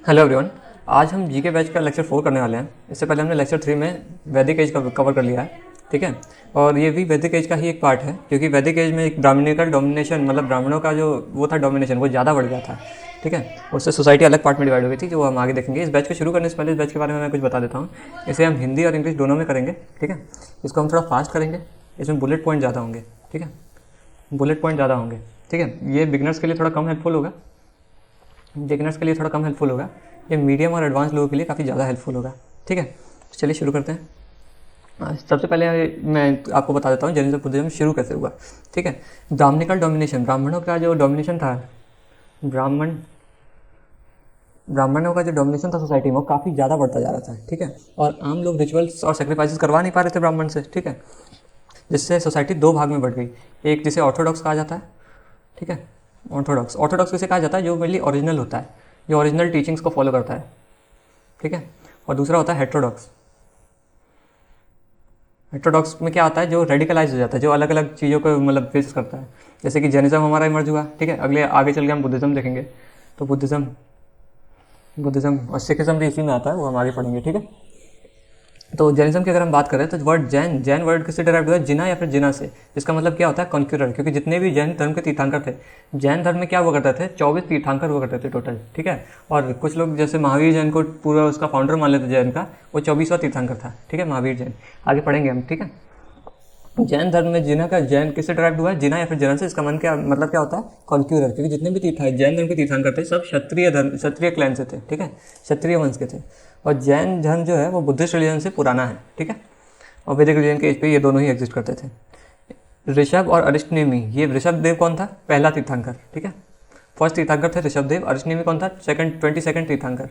Hello everyone. आज हम GK batch का लेक्चर 4 करने वाले हैं। इससे पहले हमने लेक्चर 3 में वैदिक एज का कवर कर लिया है, ठीक है। और ये भी वैदिक एज का ही एक पार्ट है, क्योंकि वैदिक एज में एक ब्राह्मणिकल डोमिनेशन, मतलब ब्राह्मणों का जो वो था डोमिनेशन, वो ज़्यादा बढ़ गया था, ठीक है। उससे सोसाइटी अलग पार्ट में डिवाइड हो गई थी, जो हम आगे देखेंगे। इस बैच को शुरू करने से पहले इस बैच के बारे में मैं कुछ बता देता हूँ। इसे हम हिंदी और इंग्लिश दोनों में करेंगे, ठीक है। इसको हम थोड़ा फास्ट करेंगे, इसमें बुलेट पॉइंट ज़्यादा होंगे, ठीक है। बुलेट पॉइंट ज़्यादा होंगे, ठीक है। ये बिगनर्स के लिए थोड़ा कम हेल्पफुल होगा, ये मीडियम और एडवांस लोगों के लिए काफ़ी ज़्यादा हेल्पफुल होगा, ठीक है। तो चलिए शुरू करते हैं। सबसे पहले मैं आपको बता देता हूँ जैनिज्म बुद्धिज्म शुरू कैसे हुआ, ठीक है। ब्राह्मणिकल डोमिनेशन, ब्राह्मणों का जो डोमिनेशन था, ब्राह्मणों का जो डोमिनेशन था सोसाइटी में, वो काफ़ी ज़्यादा बढ़ता जा रहा था, ठीक है। और आम लोग रिचुअल्स और सेक्रीफाइसेस करवा नहीं पा रहे थे ब्राह्मण से, ठीक है। जिससे सोसाइटी दो भाग में बढ़ गई। एक जिसे ऑर्थोडॉक्स कहा जाता है, ठीक है। ऑर्थोडॉक्स किसे कहा जाता है? जो मेनली ओरिजिनल होता है, जो ओरिजिनल टीचिंग्स को फॉलो करता है, ठीक है। और दूसरा होता है हेट्रोडॉक्स। हेट्रोडॉक्स में क्या आता है? जो रेडिकलाइज हो जाता है, जो अलग अलग चीज़ों को मतलब फेस करता है। जैसे कि जैनिज्म हमारा इमर्ज हुआ, ठीक है। आगे चल के हम बुद्धिज्म देखेंगे, तो बुद्धिज्म और सिखिज्म भी इसी में आता है, वो हम आगे पढ़ेंगे, ठीक है। तो जैनिज्म की अगर हम बात करें तो वर्ड जैन वर्ड किससे डेराइव हुआ है? जिना या फिर जिना से। इसका मतलब क्या होता है? कॉन्क्यूरर। क्योंकि जितने भी जैन धर्म के तीर्थंकर थे, जैन धर्म में क्या हुआ करते थे? 24 तीर्थंकर हुआ करते थे टोटल, ठीक है। और कुछ लोग जैसे महावीर जैन को पूरा उसका फाउंडर मान लेते जैन का, वो 24वां तीर्थंकर था, ठीक है, महावीर जैन। आगे पढ़ेंगे हम, ठीक है। जैन धर्म में जिना का जैन किससे डेराइव हुआ है? जिना या फिर जैन से। इसका मतलब क्या होता है? कॉन्क्यूरर। क्योंकि जितने भी जैन धर्म के तीर्थंकर थे, सब क्षत्रिय क्लैन से थे, ठीक है, क्षत्रिय वंश के थे। और जैन धर्म जो है वो बुद्धिस्ट रिलीजन से पुराना है, ठीक है। और वैदिक रिलीजन के एज पे ये दोनों ही एग्जिस्ट करते थे। ऋषभ और अरिष्टनेमी, ये ऋषभ देव कौन था? पहला तीर्थंकर, ठीक है। फर्स्ट तीर्थंकर थे ऋषभ देव। अरिष्टनेमी कौन था? 22nd तीर्थंकर।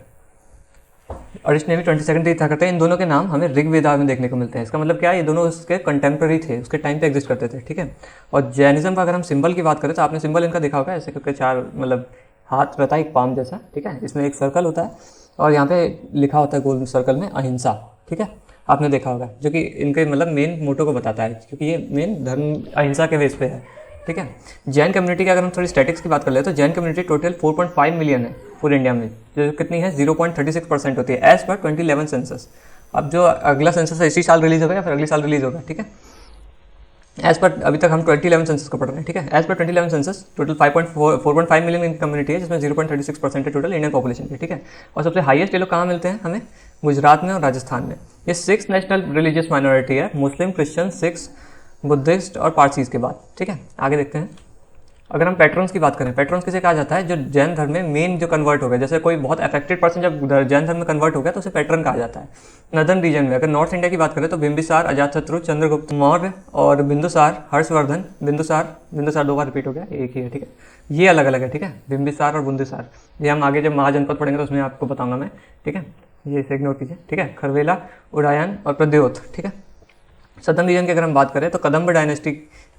अरिष्टनेमी 22nd तीर्थंकर थे। इन दोनों के नाम हमें ऋग्वेदा में देखने को मिलते हैं। इसका मतलब क्या है? ये दोनों उसके कंटेम्प्रेरी थे, उसके टाइम पे एग्जिस्ट करते थे, ठीक है। और जैनिज्म का अगर हम सिंबल की बात करें तो आपने सिंबल इनका देखा होगा, ऐसे करके चार मतलब हाथ रहता है, एक पाम जैसा, ठीक है। इसमें एक सर्कल होता है और यहाँ पे लिखा होता है गोल सर्कल में अहिंसा, ठीक है, आपने देखा होगा। जो कि इनके मतलब मेन मोटो को बताता है, क्योंकि ये मेन धर्म अहिंसा के बेस पे है, ठीक है। जैन कम्युनिटी की अगर हम थोड़ी स्टैटिक्स की बात कर ले तो जैन कम्युनिटी टोटल 4.5 मिलियन है पूरे इंडिया में, जो कितनी है? 0.36% होती है एज पर 2011 सेंसस। अब जो अगला सेंसस है इसी साल रिलीज होगा या फिर अगले साल रिलीज होगा, ठीक है। एज पर अभी तक हम 2011 सेंसस को पढ़ रहे हैं, ठीक है। As per 2011 census total 4.5 million की कम्युनिटी है, जिसमें 0.36% है टोटल इंडियन पॉपुलेशन की, ठीक है। और सबसे हाईएस्ट ये लोग कहाँ मिलते हैं हमें? गुजरात में और राजस्थान में। ये 6 नेशनल रिलीजियस माइनॉरिटी है, मुस्लिम, क्रिश्चियन, सिख्स, बुद्धिस्ट और पारसीज के बाद, ठीक है। आगे देखते हैं। अगर हम पैट्रन्स की बात करें, पैट्रन्स किसे कहा जाता है? जो जैन धर्म में मेन जो कन्वर्ट हो गया, जैसे कोई बहुत अफेक्टेड पर्सन जब जैन धर्म में कन्वर्ट हो गया तो उसे पैट्रन कहा जाता है। नदर्न रीजन में अगर नॉर्थ इंडिया की बात करें तो बिंबिसार, अजातशत्रु, चंद्रगुप्त मौर्य और बिंदुसार, हर्षवर्धन। बिंदुसार 2 बार रिपीट हो गया, एक ही है, ठीक है। ये अलग अलग है, ठीक है, बिंबिसार और बिंदुसार। ये हम आगे जब महाजनपद पढ़ेंगे तो उसमें आपको बताऊंगा मैं, ठीक है। ये इसे इग्नोर कीजिए, ठीक है। खरवेला, उड़ायन और प्रद्योत, ठीक है। सदर्न रीजन की अगर हम बात करें तो कदम्ब डायनेस्टी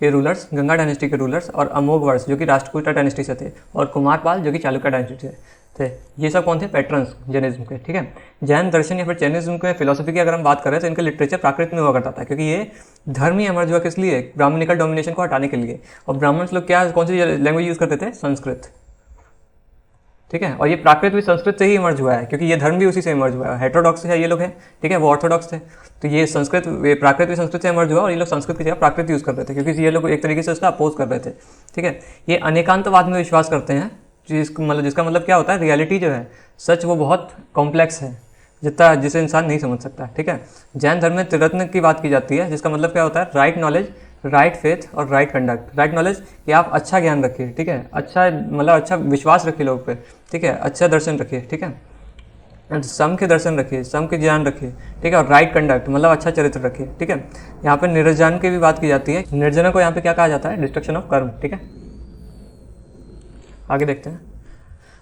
के रूलर्स, गंगा डायनेस्टी के रूलर्स और अमोघवर्ष जो कि राष्ट्रकूटा डायनेस्टी से थे, और कुमारपाल जो कि चालुक्य डायनेस्टी से थे। ये सब कौन थे? पैट्रन्स जैनिज्म के, ठीक है। जैन दर्शन या फिर जैनिज्म के फिलोसफी की अगर हम बात करें तो इनका लिटरेचर प्राकृत में हुआ करता था, क्योंकि ये धर्म ही एमर्ज हुआ किस लिए? ब्राह्मणिकल डोमिनेशन को हटाने के लिए। और ब्राह्मण लोग क्या कौन सी लैंग्वेज यूज़ करते थे? संस्कृत, ठीक है। और ये प्राकृत भी संस्कृत से ही इमर्ज हुआ है, क्योंकि ये धर्म भी उसी से इमर्ज हुआ है। हेट्रोडॉक्स है ये लोग हैं, ठीक है, वो ऑर्थोडॉक्स थे। तो ये प्राकृत भी संस्कृत से इमर्ज हुआ और ये लोग संस्कृत की जगह प्राकृत यूज़ कर रहे थे, क्योंकि ये लोग एक तरीके से उसका अपोज कर रहे थे, ठीक है। ये अनेकांतवाद में विश्वास करते हैं, जिसका मतलब क्या होता है? रियलिटी जो है, सच, वो बहुत कॉम्प्लेक्स है, जिसे इंसान नहीं समझ सकता, ठीक है। जैन धर्म में त्रिरत्न की बात की जाती है, जिसका मतलब क्या होता है? राइट नॉलेज, राइट फेथ और राइट कंडक्ट। राइट नॉलेज कि आप अच्छा ज्ञान रखिए, ठीक है, अच्छा विश्वास रखिए लोग पे, ठीक है, अच्छा दर्शन रखिए, ठीक है, सम के दर्शन रखिए, सम के ज्ञान रखिए, ठीक है। और राइट कंडक्ट मतलब अच्छा चरित्र रखिए, ठीक है। यहाँ पे निर्जन की भी बात की जाती है। निर्जन को यहाँ पे क्या कहा जाता है? डिस्ट्रक्शन ऑफ कर्म, ठीक है। आगे देखते हैं।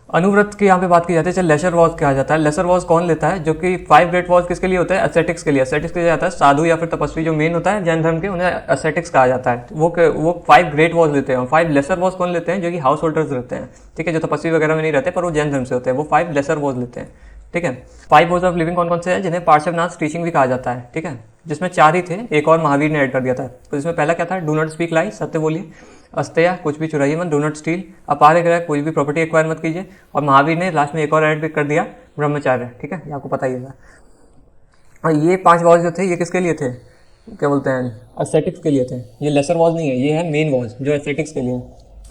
अनुव्रत की यहाँ पे बात की जाती है, चल लेसर वॉज कहा जाता है। लेसर वॉज कौन लेता है? जो कि 5 ग्रेट वॉज किसके लिए होता है? एस्थेटिक्स के लिए। एस्थेटिक्स के लिए जाता है साधु या फिर तपस्वी जो मेन होता है जैन धर्म के, उन्हें एस्थेटिक्स कहा जाता है। वो 5 ग्रेट वॉज लेते हैं। 5 लेसर वॉज कौन लेते हैं? जो कि हाउस होल्डर्स रहते हैं, ठीक है, जो तपस्वी वगैरह में नहीं रहते पर वो जैन धर्म से होते हैं, वो 5 लेसर वॉज लेते हैं, ठीक है। 5 वॉज ऑफ लिविंग कौन कौन से हैं? जिन्हें पार्श्वनाथ टीचिंग भी कहा जाता है, ठीक है। जिसमें 4 ही थे, एक और महावीर ने ऐड कर दिया था। तो इसमें पहला क्या था, डू नॉट स्पीक लाई, सत्य बोलिए। अस्तेय, कुछ भी चुराइए मत, डू नॉट स्टील। अपार ग्रह, कोई भी प्रॉपर्टी एक्वायर मत कीजिए। और महावीर ने लास्ट में एक और ऐड भी कर दिया, ब्रह्मचार्य। ठीक है, ये आपको पता ही होगा। और ये 5 वॉज जो थे ये किसके लिए थे, क्या बोलते हैं, एस्थेटिक्स के लिए थे। ये लेसर वॉज नहीं है, ये है मेन वॉज जो एस्थेटिक्स के लिए।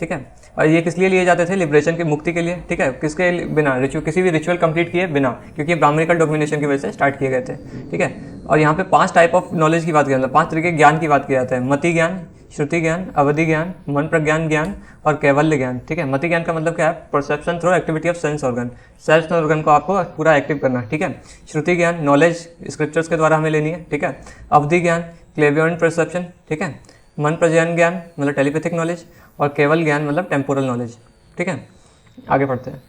ठीक है, और ये किस लिए लिए जाते थे, लिबरेशन की, मुक्ति के लिए। ठीक है, किसके बिना, रिचुअल, किसी भी रिचुअल कंप्लीट किए बिना, क्योंकि ब्राह्मणिकल डोमिनेशन की वजह से स्टार्ट किए गए थे। ठीक है, और यहाँ पे 5 टाइप ऑफ नॉलेज की बात की जाती है, 5 तरीके के ज्ञान की बात की जाती है। मति ज्ञान, श्रुति ज्ञान, अवधि ज्ञान, मन प्रज्ञान ज्ञान और कैवल्य ज्ञान। ठीक है, मति ज्ञान का मतलब क्या है, perception through activity of sense organ, sense organ को आपको पूरा एक्टिव करना। ठीक है, श्रुति ज्ञान, नॉलेज स्क्रिप्चर्स के द्वारा हमें लेनी है। ठीक है, अवधि ज्ञान, क्लेवियन परसेप्शन। ठीक है, मन प्रज्ञान ज्ञान मतलब टेलीपैथिक नॉलेज, और केवल ज्ञान मतलब टेम्पोरल नॉलेज। ठीक है, आगे पढ़ते हैं।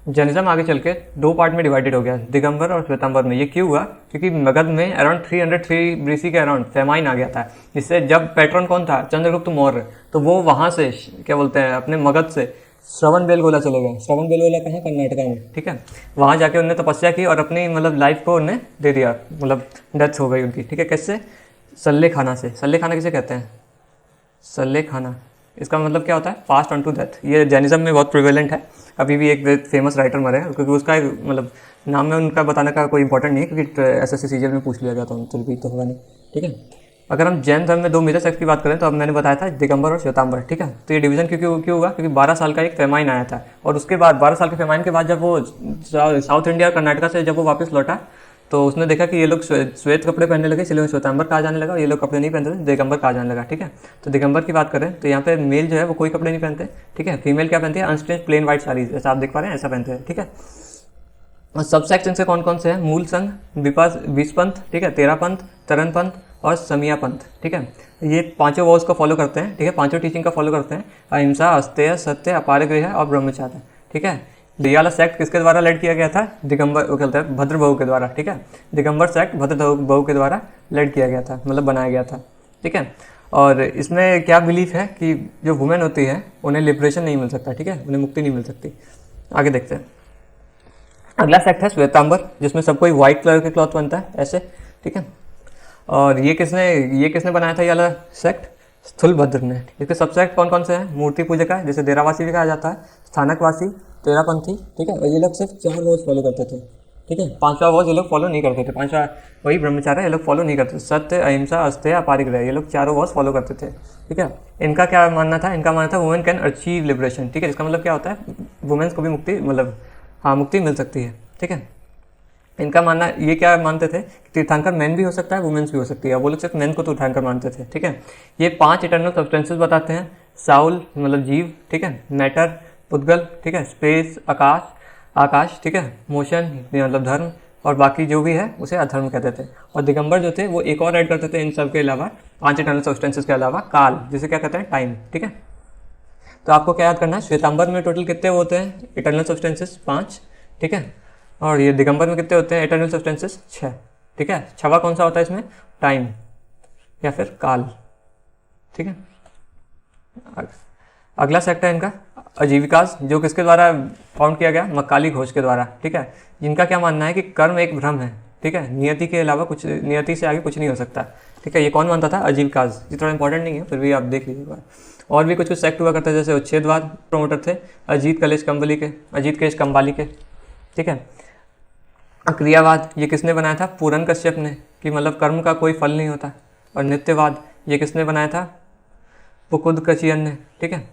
जैनिज्म आगे चल के 2 पार्ट में डिवाइडेड हो गया, दिगंबर और श्वेतांबर में। ये क्यों हुआ, क्योंकि मगध में अराउंड 303 BC के अराउंड फेमाइन आ गया था, जिससे जब पैट्रन कौन था, चंद्रगुप्त मौर्य, तो वो वहाँ से क्या बोलते हैं अपने मगध से श्रवण बेलगोला चले गए। श्रवण बेलगोला कहाँ, कर्नाटका में। ठीक है, वहाँ जाके उन्होंने तपस्या की और अपनी मतलब लाइफ को उन्हें दे दिया, मतलब डेथ हो गई उनकी। ठीक है, कैसे, सल्ले खाना से। सल्ले खाना किसे कहते हैं, सल्ले खाना, इसका मतलब क्या होता है, फास्ट ऑन टू डेथ। ये जैनिज्म में बहुत प्रिवेलेंट है। अभी भी एक फेमस राइटर मरे हैं, क्योंकि उसका मतलब नाम में उनका बताने का कोई इंपॉर्टेंट नहीं है, क्योंकि SSC सीजीएल में पूछ लिया गया था, तो भी तो होगा नहीं। ठीक है, अगर हम जैन धर्म में 2 मेजर सेक्ट की बात करें तो अब मैंने बताया था दिगंबर और श्वेतांबर। ठीक है, तो ये डिवीजन क्यों हुआ, क्योंकि 12 साल का एक फेमाइन आया था, और उसके बाद 12 साल के फेमाइन के बाद जब वो साउथ इंडिया कर्नाटका से जब वो वापस लौटा, तो उसने देखा कि ये लोग श्वेत कपड़े पहनने लगे, इसलिए श्वेतांबर कहा जाने लगा, और ये लोग कपड़े नहीं पहनते थे, दिगंबर कहा जाने लगा। ठीक है, तो दिगंबर की बात करें तो यहाँ पे मेल जो है वो कोई कपड़े नहीं पहनते। ठीक है, फीमेल क्या पहनती है, अनस्ट्रेंज प्लेन व्हाइट साड़ीज, ऐसा आप देख पा रहे हैं, ऐसा पहनते हैं। ठीक है, और सब सेक्ट इनसे कौन कौन से हैं, मूल संघ, विस्पंथ, ठीक है, तेरा पंथ, तरन पंथ और समिया पंथ। ठीक है, ये 5 वॉज को फॉलो करते हैं। ठीक है, 5 टीचिंग का फॉलो करते हैं, अहिंसा, अस्तेय, सत्य, अपार गृह और ब्रह्मचार्य। ठीक है, ये वाला सेक्ट किसके द्वारा लेड किया गया था, दिगंबर, वो कहते हैं भद्रबहु के द्वारा। ठीक है, दिगंबर सेक्ट भद्रबहु के द्वारा लेड किया गया था, मतलब बनाया गया था। ठीक है, और इसमें क्या बिलीफ है कि जो वुमेन होती है उन्हें लिबरेशन नहीं मिल सकता। ठीक है, उन्हें मुक्ति नहीं मिल सकती। आगे देखते हैं, अगला सेक्ट है श्वेतांबर, जिसमें सब कोई व्हाइट कलर के क्लॉथ बनता है ऐसे। ठीक है, और ये किसने बनाया था ये वाला सेक्ट, स्थूलभद्र ने। इसके सब सेक्ट कौन कौन से हैं, मूर्ति पूजक है, जैसे देरावासी भी कहा जाता है, स्थानकवासी, तेरापंथी। ठीक है, और ये लोग सिर्फ 4 वॉज फॉलो करते थे। ठीक है, 5वां वॉज ये लोग फॉलो नहीं करते थे, 5वां वही ब्रह्मचार्य ये लोग फॉलो नहीं करते थे। सत्य, अहिंसा, अस्तेय, अपारिग्रह, ये लोग 4 वॉज फॉलो करते थे। ठीक है, इनका क्या मानना था, इनका मानना था वुमेन कैन अचीव लिबरेशन। ठीक है, इसका मतलब क्या होता है, वुमेन्स को भी मुक्ति, मतलब हाँ मुक्ति मिल सकती है। ठीक है, इनका मानना, ये क्या मानते थे कि तीर्थंकर मैन भी हो सकता है, वुमेन्स भी हो सकती है। वो लोग सिर्फ मैन को तीर्थंकर मानते थे। ठीक है, ये 5 इटर्नल सब्सटेंसेस बताते हैं, साउल मतलब जीव, ठीक है, मैटर पुद्गल, ठीक है, स्पेस आकाश, ठीक है, मोशन मतलब धर्म, और बाकी जो भी है उसे अधर्म कहते थे। और दिगंबर जो थे वो एक और ऐड करते थे इन सब के अलावा, 5 इटर्नल सब्सटेंसेस के अलावा, काल, जिसे क्या कहते हैं, टाइम। ठीक है, तो आपको क्या याद करना है, श्वेतांबर में टोटल कितने होते हैं इटर्नल सब्सटेंसेस, 5। ठीक है, और ये दिगंबर में कितने होते हैं इटर्नल सब्सटेंसेस, 6। ठीक है, 6वां कौन सा होता है इसमें, टाइम या फिर काल। ठीक है, अगला सेक्टर है इनका आजीविकास, जो किसके द्वारा फाउंड किया गया, मक्काली घोष के द्वारा। ठीक है, जिनका क्या मानना है कि कर्म एक भ्रम है। ठीक है, नियति के अलावा कुछ, नियति से आगे कुछ नहीं हो सकता। ठीक है, ये कौन मानता था, आजीविकास। ये थोड़ा इंपॉर्टेंट नहीं है, फिर भी आप देख लीजिए। और भी कुछ सेक्ट हुआ करता है, जैसे उच्छेदवाद प्रमोटर थे अजीत कलेश कंबाली के। ठीक है, क्रियावाद, ये किसने बनाया था, पूरन कश्यप ने, कि मतलब कर्म का कोई फल नहीं होता। और नित्यवाद, ये किसने बनाया था, पुकुद कचियन ने। ठीक है,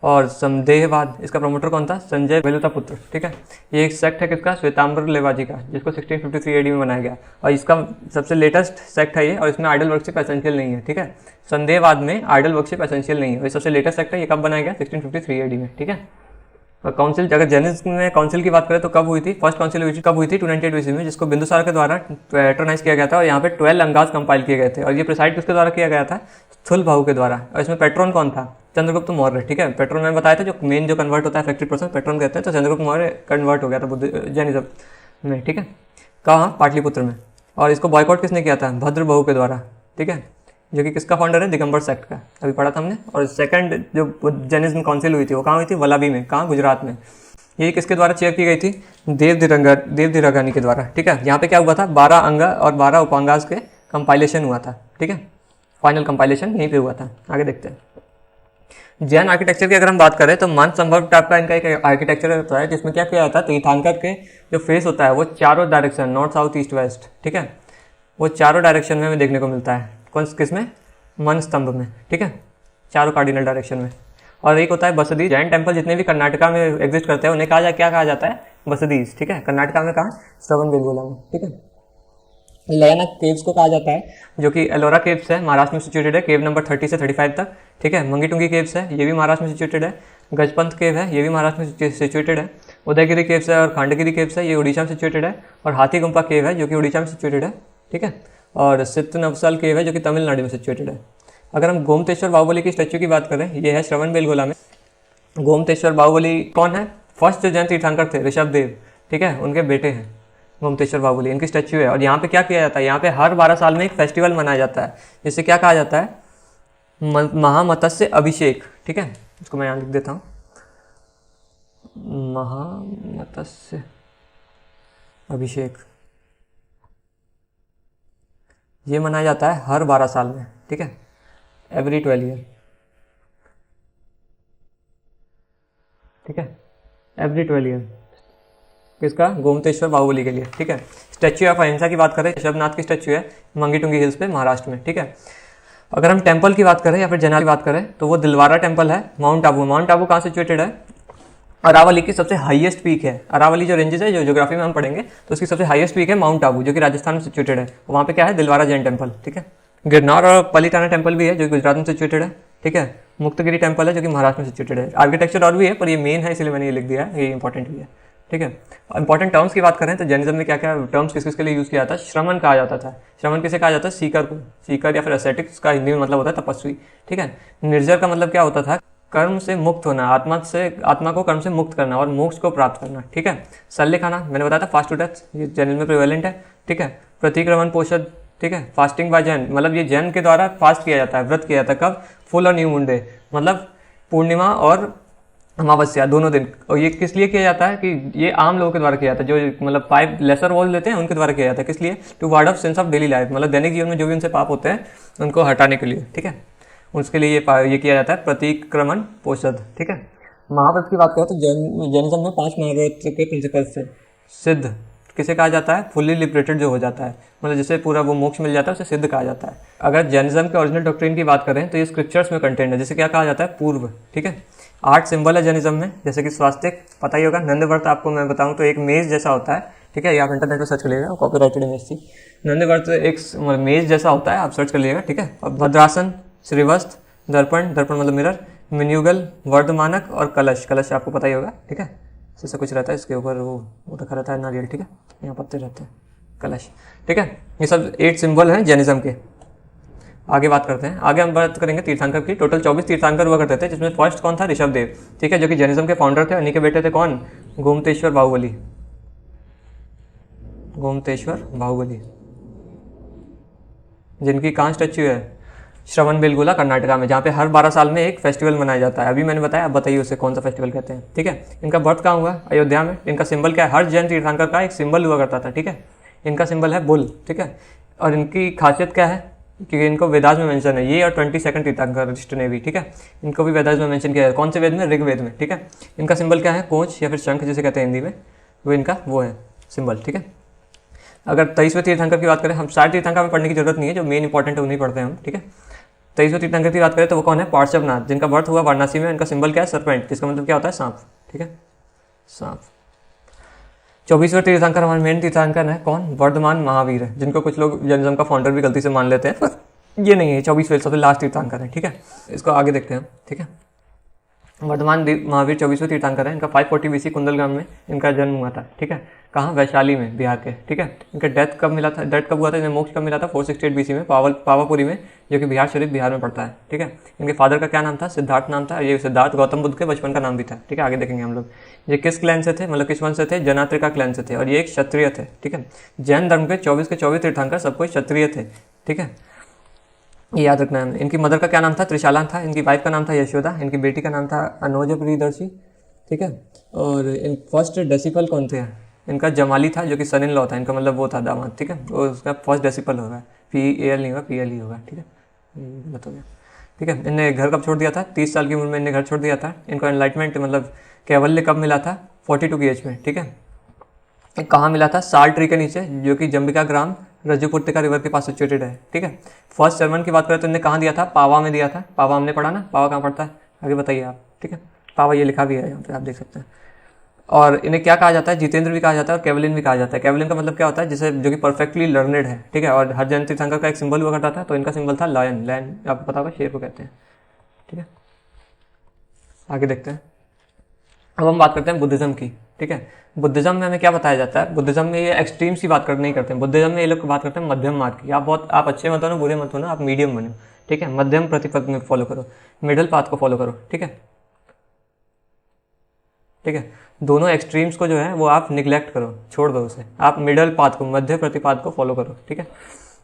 और संदेहवाद, इसका प्रमोटर कौन था, संजय बेलुता पुत्र। ठीक है, ये एक सेक्ट है किसका, श्वेतांबर लेवाजी का, जिसको 1653 AD में बनाया गया, और इसका सबसे लेटेस्ट सेक्ट है ये, और इसमें आइडल वर्शिप एसेंशियल नहीं है। ठीक है, संदेहवाद में आइडल वर्शिप एसेंशियल नहीं है, ये सबसे लेटेस्ट सेक्ट है। ये कब बनाया गया, 1653 AD में। ठीक है, और काउंसिल, अगर जैनिज्म में काउंसिल की बात करें तो कब हुई थी, फर्स्ट काउंसिल हुई थी, कब हुई थी, 298 ईस्वी में, जिसको बिंदुसार के द्वारा पैट्रोनाइज किया गया था। और यहाँ पे 12 अंगाज कंपाइल किए गए थे, और ये प्रिसाइड किसके द्वारा किया गया था, स्थूलबाहु के द्वारा। और इसमें पेट्रोन कौन था, चंद्रगुप्त मौर्य। ठीक है, पेट्रोन मैंने बताया था, जो मेन जो कन्वर्ट होता है इफेक्टिव पर्सन, पेट्रोन कहते हैं। तो चंद्रगुप्त मौर्य कन्वर्ट हो गया था बुद्ध जैनिज्म में। ठीक है, कहाँ, पाटलिपुत्र में। और इसको बॉयकॉट किसने किया था, भद्रबहु के द्वारा। ठीक है, जो कि किसका फाउंडर है, दिगंबर सेक्ट का, अभी पढ़ा था हमने। और सेकंड जो जैनिज्म काउंसिल हुई थी वो कहाँ हुई थी, वलाबी में, कहाँ, गुजरात में। ये किसके द्वारा चेयर की गई थी? देवधिरागानी के द्वारा, ठीक है। यहाँ पे क्या हुआ था? 12 अंग और 12 उपांगास के कंपाइलेशन हुआ था, ठीक है। फाइनल कंपाइलेशन यहीं पे हुआ था। आगे देखते हैं। जैन आर्किटेक्चर की अगर हम बात करें तो मान संभव टाइप का इनका एक आर्किटेक्चर होता है, जिसमें क्या किया जाता है? तीर्थंकर के जो फेस होता है वो चारों direction, north south east west, ठीक है, वो चारों डायरेक्शन में हमें देखने को मिलता है। कौन किसमें? मन स्तंभ में, ठीक है, चारों कार्डिनल डायरेक्शन में। और एक होता है बसदी। जैन टेम्पल जितने भी कर्नाटका में एग्जिस्ट करते हैं उन्हें क्या कहा जाता है? बसदीज, ठीक है। कर्नाटका में कहाँ? श्रवणबेलगोला में, ठीक है। लयाना केव्स को कहा जाता है, जो कि एलोरा केव्स है, महाराष्ट्र में सिचुएटेड है, केव नंबर 30 से 35 तक, ठीक है। मंगीटुंगी केव्स है, ये भी महाराष्ट्र में सिचुएटेड है। गजपंत केव है, ये भी महाराष्ट्र में सिचुएटेड है। उदयगिरी केव्स है और खांडगिरी केव्स है, ये उड़ीसा में सिचुएटेड है। और हाथी गुम्पा केव है, जो कि उड़ीसा में सिचुएटेड है, ठीक है। और सित्तनवसल केव है, जो कि तमिलनाडु में सिचुएटेड है। अगर हम गोमतेश्वर बाहुबली की स्टैच्यू की बात करें, ये है श्रवणबेलगोला में। गोमतेश्वर बाहुबली कौन है? फर्स्ट जो जैन तीर्थंकर थे, ऋषभदेव, ठीक है, उनके बेटे हैं गोमतेश्वर बाहुबली, इनकी स्टैच्यू है। और यहाँ पे क्या किया जाता है? यहाँ पे हर 12 साल में एक फेस्टिवल मनाया जाता है, जिसे क्या कहा जाता है? महामत्स्य अभिषेक, ठीक है। इसको मैं यहाँ लिख देता हूँ, महामत्स्य अभिषेक। ये मनाया जाता है हर 12 साल में, ठीक है, एवरी 12 ईयर, ठीक है, एवरी 12 ईयर। किसका? गोमतेश्वर बाहुबली के लिए, ठीक है। स्टैच्यू ऑफ अहिंसा की बात करें, ऋषभनाथ की स्टैच्यू है मंगीटुंगी हिल्स पे, महाराष्ट्र में, ठीक है। अगर हम टेम्पल की बात करें या फिर जैन की बात करें तो वो दिलवारा टेम्पल है, माउंट आबू। माउंट आबू कहाँ सिचुएटेड है? अरावली की सबसे हाईएस्ट पीक है। अरावली जो रेंजेस है, जो ज्योग्राफी में हम पढ़ेंगे, तो उसकी सबसे हाईएस्ट पीक है माउंट आबू, जो कि राजस्थान में सिचुएटेड है। वहाँ पे क्या है? दिलवारा जैन टेम्पल, ठीक है। गिरनार और पलिताना टेम्पल भी है, जो गुजरात में सिचुएटेड है, ठीक है। मुक्तगिरी टेम्पल है, जो कि महाराष्ट्र में सिचुएटेड है। आर्किटेक्चर और भी है, पर ये मेन है, इसलिए मैंने ये लिख दिया है, ये इंपॉर्टेंट भी है, ठीक है। इंपॉर्टेंट टर्म्स की बात करें तो जैनिज्म में क्या क्या टर्म्स किस के लिए यूज़ किया जाता है? श्रमण कहा जाता था। श्रमण किसे कहा जाता है? सीकर को। सीकर या फिर एसेटिक्स का हिंदी में मतलब होता है तपस्वी, ठीक है। निर्जर का मतलब क्या होता था? कर्म से मुक्त होना, आत्मा को कर्म से मुक्त करना और मोक्ष को प्राप्त करना, ठीक है। सल्ले खाना, मैंने बताया था फास्ट टू डेथ, ये जैनिज्म में प्रिवेलेंट है, ठीक है। प्रतिक्रमण पोषद, ठीक है, फास्टिंग बाय जैन, मतलब ये जैन के द्वारा फास्ट किया जाता है, व्रत किया जाता है। कब? फुल और न्यू मून डे, मतलब पूर्णिमा और अमावस्या दोनों दिन। और ये किस लिए किया जाता है? कि ये आम लोगों के द्वारा किया जाता है, जो मतलब 5 लेसर वॉल लेते हैं उनके द्वारा किया जाता है। किस लिए? To ward off sense of daily life, मतलब दैनिक जीवन में जो भी उनसे पाप होते हैं उनको हटाने के लिए, ठीक है। उसके लिए ये किया जाता है प्रतिक्रमण पोषद, ठीक है। महाव्रत की बात करें तो जैनिज्म में 5 महाव्रत के प्रिंसिपल से सिद्ध किसे कहा जाता है? फुल्ली लिबरेटेड जो हो जाता है, मतलब जिसे पूरा वो मोक्ष मिल जाता है, उसे सिद्ध कहा जाता है। अगर जैनिज्म के ओरिजिनल डॉक्ट्रिन की बात करें तो ये स्क्रिप्चर्स में कंटेंट है, जिसे क्या कहा जाता है? पूर्व, ठीक है। 8 सिंबल है जैनिज्म में, जैसे कि स्वास्तिक, पता ही होगा। नंदव्रत आपको मैं बताऊं तो एक मेज जैसा होता है, ठीक है, ये आप इंटरनेट पर सर्च कर लीजिएगा, कॉपीराइटेड इमेज थी। नंदव्रत एक मेज जैसा होता है, आप सर्च कर लीजिएगा, ठीक है। और भद्रासन, श्रीवस्त्र, दर्पण मतलब मिरर, मिन्युगल, वर्धमानक और कलश आपको पता ही होगा, ठीक है। ऐसा कुछ रहता है, इसके ऊपर वो रखा रहता है नारियल, ठीक है, यहाँ पत्ते रहते हैं, कलश, ठीक है। ये सब 8 सिंबल हैं जैनिज्म के। आगे बात करते हैं, आगे हम बात करेंगे तीर्थंकर की। टोटल 24 तीर्थंकर हुआ करते थे, जिसमें फर्स्ट कौन था? ऋषभदेव, ठीक है, जो कि जैनिज्म के फाउंडर थे। उन्हीं के बेटे थे कौन? गोमतेश्वर बाहुबली, जिनकी कहाँ स्टैच्यू है? श्रवणबेलगोला, कर्नाटका में, जहाँ पे हर 12 साल में एक फेस्टिवल मनाया जाता है। अभी मैंने बताया, आप बताइए उसे कौन सा फेस्टिवल कहते हैं, ठीक है। इनका बर्थ कहाँ हुआ? अयोध्या में। इनका सिंबल क्या है? हर जैन तीर्थंकर का एक सिंबल हुआ करता था, ठीक है। इनका सिंबल है बुल, ठीक है। और इनकी खासियत क्या है? क्योंकि इनको वेदास में मेंशन है, ये और 22 तीर्थंकर वशिष्ठ ने भी, ठीक है, इनको भी वेदास में मेंशन किया है। कौन से वेद में? ऋग्वेद में, ठीक है। इनका सिंबल क्या है? कोंच या फिर शंख जिसे कहते हैं हिंदी में, वो इनका वो है सिंबल, ठीक है। अगर 23वें तीर्थंकर की बात करें, हम सारे तीर्थंकर में पढ़ने की जरूरत नहीं है, जो मेन इंपॉर्टेंट है उन्हीं पढ़ते हैं हम, ठीक है। 23वें तीर्थंकर की बात करें तो वो कौन है? पार्श्वनाथ, जिनका बर्थ हुआ वाराणसी में। इनका सिंबल क्या है? सर्पेंट, जिसका मतलब क्या होता है? सांप, ठीक है, सांप। 24वें तीर्थंकर हमारे मेन तीर्थंकर है कौन? वर्धमान महावीर है, जिनको कुछ लोग जैनिज्म का फाउंडर भी गलती से मान लेते हैं, पर ये नहीं है। 24वें सबसे लास्ट तीर्थंकर है, ठीक है। इसको आगे देखते हैं, ठीक है। वर्धमान महावीर 24वें तीर्थंकर है। इनका 540 BC कुंदलगाम में इनका जन्म हुआ था, ठीक है। कहाँ? वैशाली में, बिहार के, ठीक है। इनका डेथ कब हुआ था? इन्हें मोक्ष कब मिला था? 468 BC में पावापुरी में, जो कि बिहार शरीफ बिहार में पड़ता है, ठीक है। इनके फादर का क्या नाम था? सिद्धार्थ नाम था। ये सिद्धार्थ गौतम बुद्ध के बचपन का नाम भी था, ठीक है, आगे देखेंगे हम लोग। ये किस क्लैन से थे, मतलब किस वंश से थे? जनात्रिका क्लैन से थे, और ये एक क्षत्रिय थे, ठीक है। जैन धर्म के 24 तीर्थंकर सब कोई क्षत्रिय थे, ठीक है, ये याद रखना है। इनकी मदर का क्या नाम था? त्रिशाला था। इनकी वाइफ का नाम था यशोदा। इनकी बेटी का नाम था अनोज प्रियदर्शी, ठीक है। और इन फर्स्ट डेसिपल कौन थे? इनका जमाली था, जो कि सन इन लॉ था, इनका मतलब वो था दामाद, ठीक है। वो उसका फर्स्ट डेसिपल होगा, PAL नहीं होगा, PL ही होगा, ठीक है। गलत हो गया, ठीक है। इनने घर कब छोड़ दिया था? 30 साल की उम्र में इनने घर छोड़ दिया था। इनको एनलाइटमेंट मतलब कैवल्य कब मिला था? 42 की एज में, ठीक है। कहाँ मिला था? साल ट्री के नीचे, जो कि जंबिका ग्राम रज्जुपुत्रिका रिवर के पास सिचुएटेड है, ठीक है। फर्स्ट सर्मन की बात करें तो इन्हें कहाँ दिया था? पावा में दिया था। पावा हमने पढ़ा ना, पावा कहाँ पड़ता है? आगे बताइए आप, ठीक है। पावा ये लिखा भी है यहाँ पे, आप देख सकते हैं। और इन्हें क्या कहा जाता है? जितेंद्र भी कहा जाता है और केवलिन भी कहा जाता है। केवलिन का मतलब क्या होता है? जिसे जो कि परफेक्टली लर्नेड है, ठीक है। और हर जैन तीर्थंकर का एक सिंबल हुआ करता था, तो इनका सिंबल था लायन। लायन आपको पता होगा, शेर को कहते हैं, ठीक है। आगे देखते हैं। अब हम बात करते हैं बुद्धिज्म की, ठीक है। बुद्धिज्म में हमें क्या बताया जाता है? बुद्धिज्म में ये एक्सट्रीम्स की बात नहीं करते हैं। बुद्धिज्म में ये लोग बात करते हैं मध्यम मार्ग की। आप अच्छे मत हो ना, बुरे मत हो ना, आप मीडियम बनो, ठीक है। मध्यम प्रतिपद में फॉलो करो, मिडिल पाथ को फॉलो करो, ठीक है, ठीक है। दोनों एक्सट्रीम्स को जो है वो आप निगलेक्ट करो, छोड़ दो उसे, आप मिडल पाथ को, मध्य प्रतिपाद को फॉलो करो, ठीक है।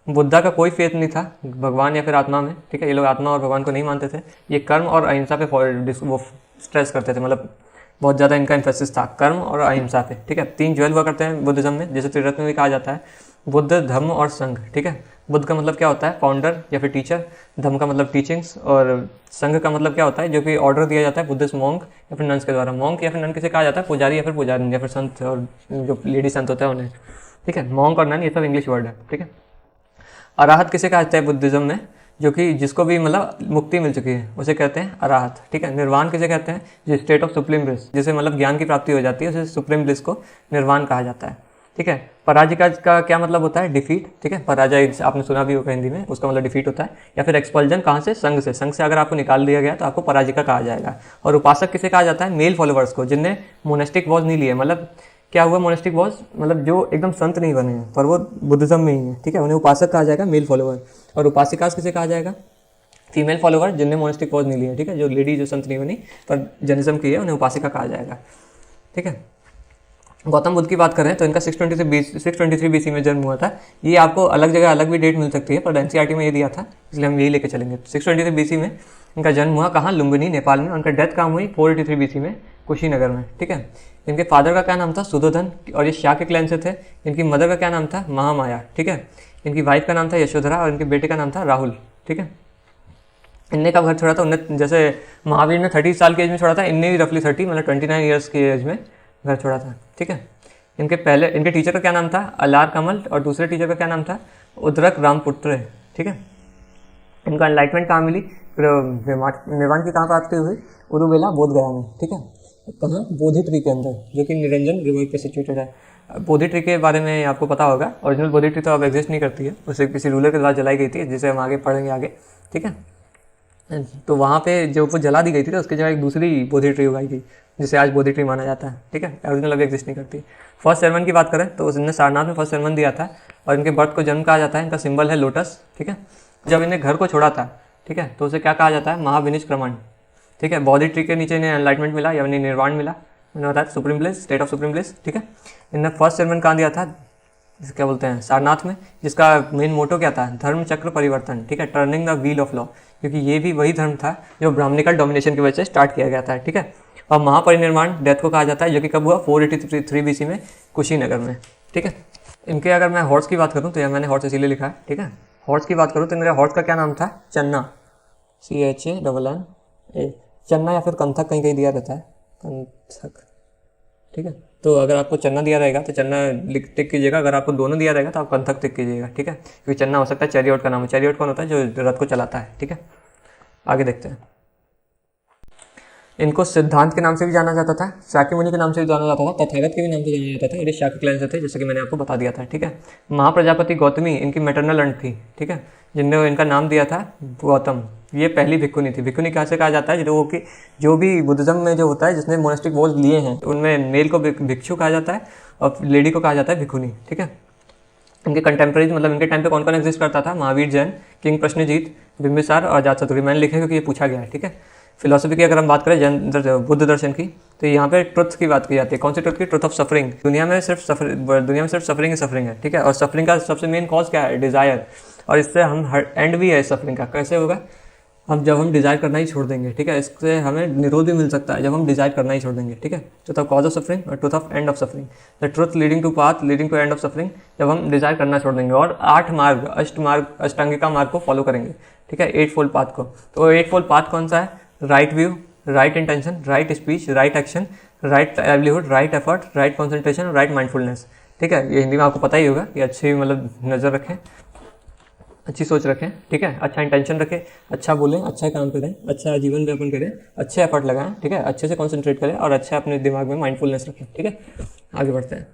बुद्धा का कोई फेथ नहीं था भगवान या फिर आत्मा में, ठीक है। ये लोग आत्मा और भगवान को नहीं मानते थे। ये कर्म और अहिंसा पे वो स्ट्रेस करते थे, मतलब बहुत ज़्यादा इनका एम्फेसिस था कर्म और अहिंसा पे, ठीक है। 3 ज्वेल हुआ करते हैं बुद्धिज्म में, जैसे त्रिरत्न में भी कहा जाता है, बुद्ध, धम्म और संघ, ठीक है। बुद्ध का मतलब क्या होता है? फाउंडर या फिर टीचर। धम्म का मतलब टीचिंग्स, और संघ का मतलब क्या होता है? जो कि ऑर्डर दिया जाता है बुद्धिस्ट मॉन्क या फिर नन्स के द्वारा। मॉन्क या फिर नन किसे कहा जाता है? पुजारी या फिर पुजारी या फिर संत, और जो लेडी संत होता है उन्हें, ठीक है। मॉन्क और नन ये सब इंग्लिश वर्ड है, ठीक है। अराहत किसे कहा जाता है बुद्धिज्म में? जो कि जिसको भी मतलब मुक्ति मिल चुकी है उसे कहते हैं अराहत, ठीक है। निर्वाण किसे कहते हैं? जो स्टेट ऑफ सुप्रीम ब्लिस, जिसे मतलब ज्ञान की प्राप्ति हो जाती है, उसे सुप्रीम ब्लिस को निर्वाण कहा जाता है, ठीक है। पराजिका का क्या मतलब होता है? डिफीट, ठीक है। पराजय आपने सुना भी होगा हिंदी में, उसका मतलब डिफीट होता है। या फिर एक्सपल्जन कहाँ से? संघ से। संघ से अगर आपको निकाल दिया गया तो आपको पराजिका कहा जाएगा। और उपासक किसे कहा जाता है? मेल फॉलोअर्स को, जिनने मोनेस्टिक वॉज नहीं लिए। मतलब क्या हुआ मोनेस्टिक वॉज? मतलब जो एकदम संत नहीं बने हैं पर वो बुद्धिज्म में ही है, ठीक है, उन्हें उपासक कहा जाएगा, मेल फॉलोअर। और उपासिकास किसे कहा जाएगा? फीमेल फॉलोअर, जिनने मोनेस्टिक वॉज नहीं लिए, ठीक है। जो लेडी जो संत नहीं बनी पर जैनिज्म की है, उन्हें उपासिका कहा जाएगा, ठीक है। गौतम बुद्ध की बात करें तो इनका 623 BC में जन्म हुआ था। ये आपको अलग जगह अलग भी डेट मिल सकती है, पर NCERT में ये दिया था, इसलिए हम यही लेके चलेंगे। 623 BC में इनका जन्म हुआ कहाँ? लुम्बिनी, नेपाल में। उनका डेथ कहाँ हुई? 483 BC में, कुशीनगर में, ठीक है। इनके फादर का क्या नाम था? सुधोधन, और ये शाह के क्लैन से थे। इनकी मदर का क्या नाम था? महामाया, ठीक है। इनकी वाइफ का नाम था यशोधरा, और इनके बेटे का नाम था राहुल, ठीक है। इनने कब घर छोड़ा था? उन्हें, जैसे महावीर ने 30 साल की एज में छोड़ा था, इनने भी रफली 30 मतलब 29 ईयर्स की एज में घर छोड़ा था, ठीक है। इनके टीचर का क्या नाम था? अलार कमल, और दूसरे टीचर का क्या नाम था? उद्रक रामपुत्र, ठीक है। इनका एनलाइटमेंट कहाँ मिली? निर्वाण की कहाँ प्राप्ति हुई? उरुवेला, बोधगया में, ठीक है। कहाँ? बोधि ट्री के अंदर, जो कि निरंजन रिवर पे सिचुएटेड है। बोधि ट्री के बारे में आपको पता होगा, ओरिजिनल बोधि ट्री तो अब एग्जिस्ट नहीं करती है, उसे किसी रूलर के द्वारा जलाई गई थी, जिसे हम आगे पढ़ेंगे आगे, ठीक है। तो वहाँ पे जो वो जला दी गई थी तो उसकी जगह एक दूसरी बोधि ट्री उगाई गई, जिसे आज बोधि ट्री माना जाता है, ठीक है। ओरिजिनल अभी एग्जिस्ट नहीं करती। फर्स्ट सर्मन की बात करें तो उसने सारनाथ में फर्स्ट सर्मन दिया था, और इनके बर्थ को जन्म कहा जाता है। इनका सिंबल है लोटस, ठीक है। जब इन्हें घर को छोड़ा था, ठीक है, तो उसे क्या कहा जाता है? महाविनिष्क्रमण, ठीक है। बोधि ट्री के नीचे इन्हें एनलाइटमेंट मिला या इन्हें निर्वाण मिला, मैंने बताया supreme bliss, state of supreme bliss, ठीक है। इन्हें फर्स्ट सर्मन कहाँ दिया था? क्या बोलते हैं, सारनाथ में, जिसका मेन मोटो क्या था? धर्म चक्र परिवर्तन, ठीक है, turning the wheel of law, क्योंकि ये भी वही धर्म था जो ब्राह्मणिकल डोमिनेशन की वजह से स्टार्ट किया गया था, ठीक है। और महापरिनिर्वाण डेथ को कहा जाता है, जो कि कब हुआ? 483 BC में, कुशीनगर में, ठीक है। इनके अगर मैं हॉर्स की बात करूँ तो यह मैंने हॉर्स इसीलिए लिखा है, ठीक है। हॉर्स की बात करूँ तो मेरा हॉर्स का क्या नाम था? चन्ना, CHANNA, चन्ना, या फिर कंथक कहीं कहीं दिया रहता है, कंथक, ठीक है। तो अगर आपको चन्ना दिया रहेगा तो चन्ना टिक कीजिएगा, अगर आपको दोनों दिया रहेगा तो आप कंथक टिक कीजिएगा, ठीक है। क्योंकि चन्ना हो सकता है चैरियट का नाम है। चैरियट कौन होता है? जो रथ को चलाता है, ठीक है। आगे देखते हैं। इनको सिद्धांत के नाम से भी जाना जाता था, शाक्य मुनि के नाम से भी जाना जाता था, तथागत के भी नाम से जाना जाता था। ये शाक्य क्लैन से थे, जैसे कि मैंने आपको बता दिया था, ठीक है। महाप्रजापति गौतमी इनकी मैटरनल अंट थी, ठीक है, जिनने इनका नाम दिया था गौतम। ये पहली भिक्खुनी थी। भिक्खुनी कहाँ से कहा जाता है? जो भी बुद्धिज्म में जो होता है, जिसने मोनेस्टिक वॉज लिए हैं, उनमें मेल को भिक्षु कहा जाता है और लेडी को कहा जाता है भिक्खुनी, ठीक है। इनके कंटेम्प्रेरीज, मतलब इनके टाइम पे कौन कौन एग्जिस्ट करता था? महावीर जैन, किंग प्रश्नजीत, बिंबिसार और अजातशत्रु। मैंने लिखा है क्योंकि ये पूछा गया है, ठीक है। फिलोसफी की अगर हम बात करें जैन बुद्ध दर्शन की, तो यहाँ पे ट्रुथ की बात की जाती है। कौन सी ट्रुथ की? Truth of suffering. दुनिया में सिर्फ सफरिंग ही सफरिंग है, ठीक है। और सफरिंग का सबसे मेन कॉज क्या है? डिजायर। और इससे हम एंड भी है सफरिंग का। कैसे होगा? जब हम डिज़ायर करना ही छोड़ देंगे, ठीक है। इससे हमें निरोध भी मिल सकता है जब हम डिज़ायर करना ही छोड़ देंगे, ठीक है। Truth of cause of suffering और truth of end of suffering. The truth leading to path leading to end of suffering, जब हम डिज़ायर करना छोड़ देंगे और 8 मार्ग, अष्टांगिका मार्ग को फॉलो करेंगे, ठीक है, 8 फोल्ड पाथ को। तो 8 फोल्ड पाथ कौन सा है? Right view, right intention, right speech, right action, right livelihood, right effort, right concentration, right mindfulness, ठीक है। ये हिंदी में आपको पता ही होगा कि अच्छी मतलब नज़र रखें, अच्छी सोच रखें, ठीक है, अच्छा इंटेंशन रखें, अच्छा बोलें, अच्छा काम करें, अच्छा जीवन व्यापन करें, अच्छे एफर्ट लगाएं, ठीक है, अच्छे से कंसंट्रेट करें और अच्छा अपने दिमाग में माइंडफुलनेस रखें, ठीक है। आगे बढ़ते हैं।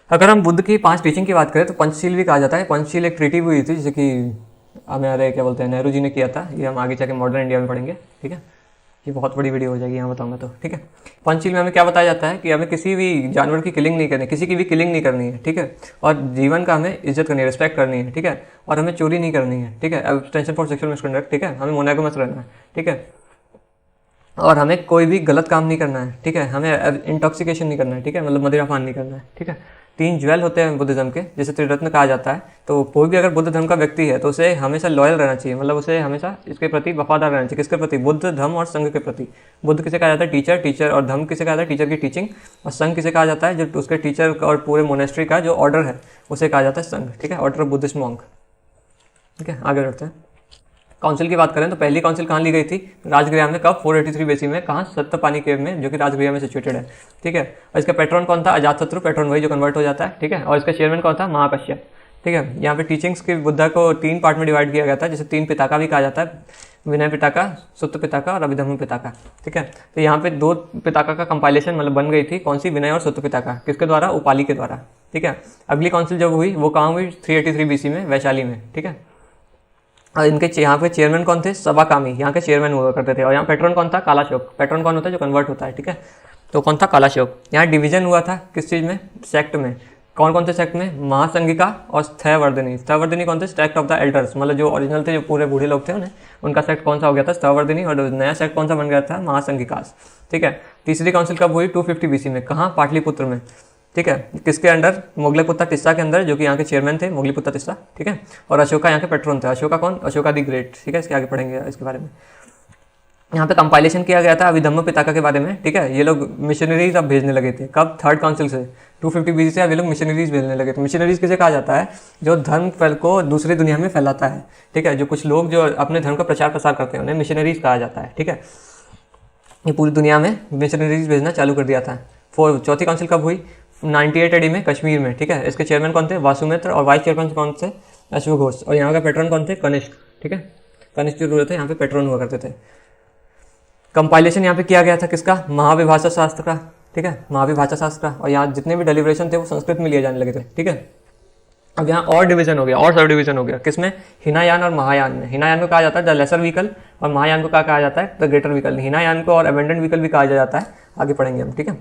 अगर हम बुद्ध की 5 टीचिंग की बात करें तो पंचशील भी कहा जाता है। पंचशील एक ट्रीटी हुई थी, जैसे कि हमारे क्या बोलते हैं नेहरू जी ने किया था। ये हम आगे जाके मॉडर्न इंडिया में पढ़ेंगे, ठीक है। ये बहुत बड़ी वीडियो हो जाएगी यहाँ बताऊंगा तो, ठीक है। पंचशील में हमें क्या बताया जाता है कि हमें किसी भी जानवर की किलिंग नहीं करनी, किसी की भी किलिंग नहीं करनी है, ठीक है। और जीवन का हमें इज्जत करनी है, रिस्पेक्ट करनी है, ठीक है। और हमें चोरी नहीं करनी है, ठीक है। एब्सटेंशन फॉर सेक्सुअल मिसकंडक्ट, ठीक है। हमें मोनोगैमस रहना है, ठीक है। और हमें कोई भी गलत काम नहीं करना है, ठीक है। हमें इंटॉक्सिकेशन नहीं करना है, ठीक है, मतलब मदिरापान नहीं करना है, ठीक है। 3 ज्वेल होते हैं बुद्धिज्म के, जैसे त्रिरत्न कहा जाता है। तो कोई भी अगर बुद्ध धर्म का व्यक्ति है तो उसे हमेशा लॉयल रहना चाहिए, मतलब उसे हमेशा इसके प्रति वफादार रहना चाहिए। किसके प्रति? बुद्ध धर्म और संघ के प्रति। बुद्ध किसे कहा जाता है? टीचर, और धर्म किसे कहा जाता है? टीचर की टीचिंग। और संघ किसे कहा जाता है? जो उसके टीचर और पूरे मोनेस्ट्री का जो ऑर्डर है उसे कहा जाता है संघ, ठीक है, ऑर्डर ऑफ बुद्धिस्ट मॉन्क, ठीक है। आगे बढ़ते हैं। काउंसिल की बात करें तो पहली काउंसिल कहाँ ली गई थी? राजगृह में। कब? 483 BC में। कहाँ? सप्तपानी केव में, जो कि राजगृह में सिचुएटेड है, ठीक है। और इसका पैट्रन कौन था? अजातशत्रु। पैट्रन वही जो कन्वर्ट हो जाता है, ठीक है। और इसका चेयरमैन कौन था? महाकश्यप, ठीक है। यहाँ पे टीचिंग्स के बुद्धा को 3 पार्ट में डिवाइड किया गया था, जैसे 3 पिताका भी कहा जाता है, विनय पिताका, सुत्त पिताका और अभिधम्म पिताका, ठीक है। तो यहाँ पे 2 पिताका का कंपाइलेशन मतलब बन गई थी। कौन सी? विनय और सुत्त पिताका। किसके द्वारा? उपाली के द्वारा, ठीक है। अगली काउंसिल जब हुई वो कहाँ हुई? 383 BC में, वैशाली में, ठीक है। और इनके यहाँ पे चेयरमैन कौन थे? सबाकामी, यहाँ के चेयरमैन हुआ करते थे। और यहाँ पैट्रन कौन था? कालाशोक। पैट्रन कौन होता है? जो कन्वर्ट होता है, ठीक है। तो कौन था? कालाशोक। यहाँ डिवीजन हुआ था किस चीज़ में? सेक्ट में। कौन कौन से सेक्ट में? महासंगिका और स्थैवर्धिनी। स्थैवर्धिनी कौन थे? सेक्ट ऑफ द एल्डर्स, मतलब जो ओरिजिनल थे, जो पूरे बूढ़े लोग थे उन्हें, उनका सेक्ट कौन सा हो गया था? स्थैवर्धिनी। और नया सेक्ट कौन सा बन गया था? महासंगिकास, ठीक है। तीसरी काउंसिल कब हुई? 250 BC में। कहाँ? पाटलिपुत्र में, ठीक है। किसके अंडर? मोगलेपुत्ता टिस्सा के अंदर, जो कि यहाँ के चेयरमैन थे, मोगलेपुत्ता टिस्सा, ठीक है। और अशोका यहाँ के पैट्रोन थे। अशोका कौन? अशोका दी ग्रेट, ठीक है। इसके आगे पढ़ेंगे इसके बारे में। यहाँ पे कंपाइलेशन किया गया था अभिधम्म पिताका के बारे में, ठीक है। ये लोग मिशनरीज अब भेजने लगे थे। कब? 3rd काउंसिल से, 250 BC से अब ये लोग मिशनरीज भेजने लगे थे। मिशनरीज किसे कहा जाता है? जो धर्म को दूसरी दुनिया में फैलाता है, ठीक है। जो कुछ लोग जो अपने धर्म का प्रचार प्रसार करते हैं उन्हें मिशनरीज कहा जाता है, ठीक है। ये पूरी दुनिया में मिशनरीज भेजना चालू कर दिया था। 4th काउंसिल कब हुई? 98 AD में, कश्मीर में, ठीक है। इसके चेयरमैन कौन थे? वासुमित्र। और वाइस चेयरमैन कौन थे? अश्वघोष। और यहाँ का पैट्रन कौन थे? कनिष्क, ठीक है। कनिष्क जो रूलर थे यहाँ पे पैट्रन हुआ करते थे। कंपाइलेशन यहाँ पे किया गया था किसका? महाविभाषा शास्त्र का, ठीक है, महाविभाषा शास्त्र का। और यहाँ जितने भी डेलिब्रेशन थे वो संस्कृत में लिए जाने लगे थे, ठीक है। अब यहाँ और डिवीजन हो गया, और सब डिवीजन हो गया। किसमें? हिनायान और महायान में। हिनायान को कहा जाता है द लेसर व्हीकल, और महायान को क्या कहा जाता है? The greater vehicle. हिनायान को और अबेंडेंट व्हीकल भी कहा जाता है, आगे पढ़ेंगे हम, ठीक है।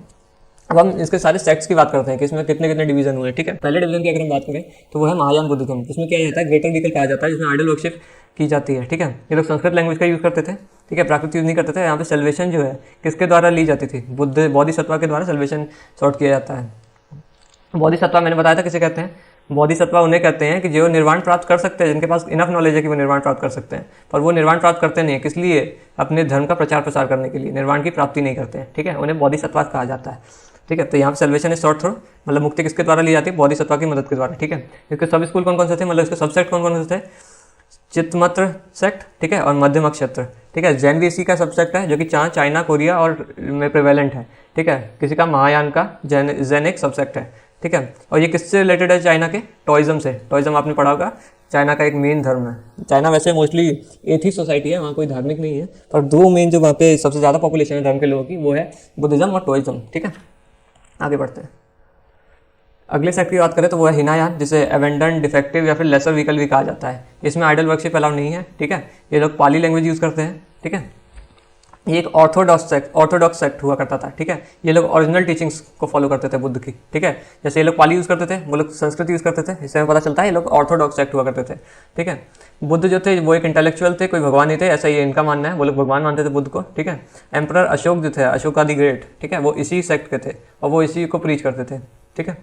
अब हम इसके सारे सेक्ट्स की बात करते हैं कि इसमें कितने कितने डिवीजन हुए, ठीक है। पहले डिवीजन की अगर हम बात करें तो वो है महायान बुद्धिज्म। इसमें क्या जाता है? ग्रेटर व्हीकल कहा जाता है, जिसमें आइडल वर्शिप की जाती है, ठीक है। ये लोग संस्कृत लैंग्वेज का यूज़ करते थे, ठीक है, प्राकृत यूज़ नहीं करते थे। यहाँ पे सेल्वेशन जो है किसके द्वारा ली जाती थी? बुद्ध बोधिसत्वा के द्वारा सेल्वेशन सॉर्ट किया जाता है। बोधिसत्वा मैंने बताया था किसे कहते हैं? बोधिसत्वा उन्हें कहते हैं कि जो निर्वाण प्राप्त कर सकते हैं, जिनके पास इनफ नॉलेज है कि वो निर्वाण प्राप्त कर सकते हैं, पर वो निर्वाण प्राप्त करते नहीं है। किस लिए? अपने धर्म का प्रचार प्रसार करने के लिए, निर्वाण की प्राप्ति नहीं करते हैं, ठीक है। उन्हें बोधिसत्वा कहा जाता है, ठीक है। तो यहाँ पे सेल्वेशन इज शॉर्ट थ्रो, मतलब मुक्ति किसके द्वारा ली जाती है? बोधिसत्वा की मदद के द्वारा, ठीक है। इसके सब स्कूल कौन कौन से थे, मतलब इसके सबसेक्ट कौन कौन से थे? चित्तमत्र सेक्ट, ठीक है, और मध्यम क्षेत्र, ठीक है। जैन भी इसी का सबसेक्ट है, जो कि चाइना, कोरिया और में प्रेवेलेंट है, ठीक है। किसी का? महायान का जैन एक सबसेक्ट है, ठीक है। और ये किससे रिलेटेड है? चाइना के टॉइज्म से। टॉइज्म आपने पढ़ा होगा, चाइना का एक मेन धर्म है। चाइना वैसे मोस्टली एथिस्ट सोसाइटी है, वहाँ कोई धार्मिक नहीं है, पर 2 मेन जो वहाँ पे सबसे ज़्यादा पॉपुलेशन है धर्म के लोगों की, वो है बुद्धिज्म और टॉइज्म, ठीक है। आगे बढ़ते हैं। अगले सेक्ट की बात करें तो वो है हिनायान, जिसे एवेंडन, डिफेक्टिव या फिर लेसर व्हीकल भी कहा जाता है। इसमें आइडल वर्शिप अलाउ नहीं है, ठीक है। ये लोग पाली लैंग्वेज यूज़ करते हैं, ठीक है। ये एक ऑर्थोडॉक्स सेक्ट हुआ करता था, ठीक है। ये लोग ओरिजिनल टीचिंग्स को फॉलो करते थे बुद्ध की, ठीक है। जैसे ये लोग पाली यूज़ करते थे, वो लोग संस्कृत यूज़ करते थे। इससे हमें पता चलता है ये लोग ऑर्थोडॉक्स सेक्ट हुआ करते थे, ठीक है। बुद्ध जो थे वो एक इंटेलेक्चुअल थे, कोई भगवान नहीं थे, ऐसा ये इनका मानना है। वो लोग भगवान मानते थे बुद्ध को, ठीक है। एम्परर अशोक जो थे, अशोका दी ग्रेट, ठीक है, वो इसी सेक्ट के थे और वो इसी को प्रीच करते थे, ठीक है।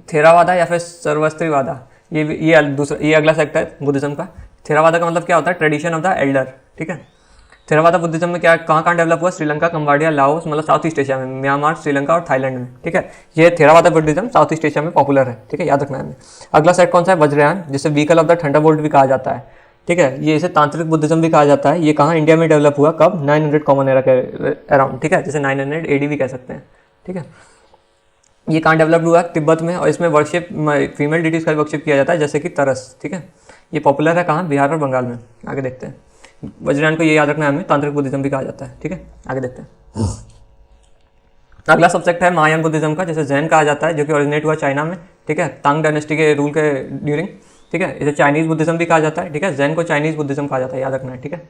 थेरावादा या फिर सर्वस्त्रीवादा, ये अगला सेक्ट है बुद्धिज्म का। थेरावादा का मतलब क्या होता है, ट्रेडिशन ऑफ द एल्डर, ठीक है। थेरावादा बुद्धिज्म में क्या कहाँ डेवलप हुआ, श्रीलंका, कंबाडिया, लाओस, मतलब साउथ ईस्ट एशिया में, म्यांमार, श्रीलंका और थाईलैंड में, ठीक है। ये Theravada Buddhism south east Asia में पॉपुलर है, ठीक है, याद रखना है। अगला सेट कौन सा है, वज्रयान, जिसे व्हीकल ऑफ द थंडरबोल्ट भी कहा जाता है, ठीक है। ये इसे तांत्रिक बुद्धिज्म भी कहा जाता है। ये कहाँ इंडिया में डेवलप हुआ, कब, 900 कॉमन एरा के अराउंड, ठीक है, जैसे 900 AD भी कह सकते हैं, ठीक है। ये कहाँ डेवलप हुआ, तिब्बत में, और इसमें वर्शिप फीमेल डिटीज का वर्शिप किया जाता है, जैसे कि तरस, ठीक है। ये पॉपुलर है कहाँ, बिहार और बंगाल में। आगे देखते हैं। वज्रयान को ये याद रखना है हमें, तांत्रिक बुद्धिज्म भी कहा जाता है, ठीक है। आगे देखते हैं। अगला सब्जेक्ट है महायान बुद्धिज्म का, जैसे जैन कहा जाता है, जो कि ओरिजिनेट हुआ चाइना में, ठीक है, तांग डायनेस्टी के रूल के ड्यूरिंग, ठीक है। इसे चाइनीज बुद्धिज्म भी कहा जाता है, ठीक है, जैन को चाइनीज बुद्धिज्म कहा जाता है, याद रखना है, ठीक है।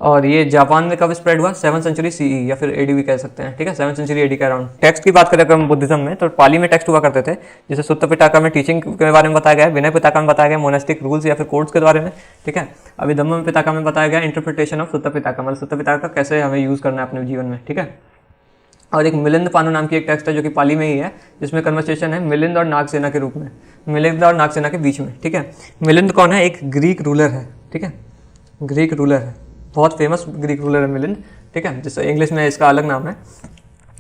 और ये जापान में कब स्प्रेड हुआ, 7th सेंचुरी CE या फिर AD भी कह सकते हैं, ठीक है, 7th सेंचुरी AD के अराउंड। टेक्स्ट की बात करें अगर हम बुद्धिज्म में, तो पाली में टेक्स्ट हुआ करते थे, जैसे सुत्त पिटाका में टीचिंग के बारे में बताया गया है, विनय पिटाका में बताया गया मोनेस्टिक रूल्स या फिर कोड्स के बारे में, ठीक है। अभिधम्म पिटाका में बताया गया इंटरप्रिटेशन ऑफ सुत्त पिटाका, मतलब सुत्त पिटाका कैसे हमें यूज़ करना है अपने जीवन में, ठीक है। और एक मिलिंद पानु नाम की एक टेक्स्ट है जो कि पाली में ही है, जिसमें कन्वर्सेशन है मिलिंद और नागसेना के रूप में, मिलिंद और नागसेना के बीच में, ठीक है। मिलिंद कौन है, एक ग्रीक रूलर है, ठीक है, ग्रीक रूलर है, बहुत फेमस ग्रीक रूलर है मिलिंद, ठीक है, जिससे इंग्लिश में इसका अलग नाम है।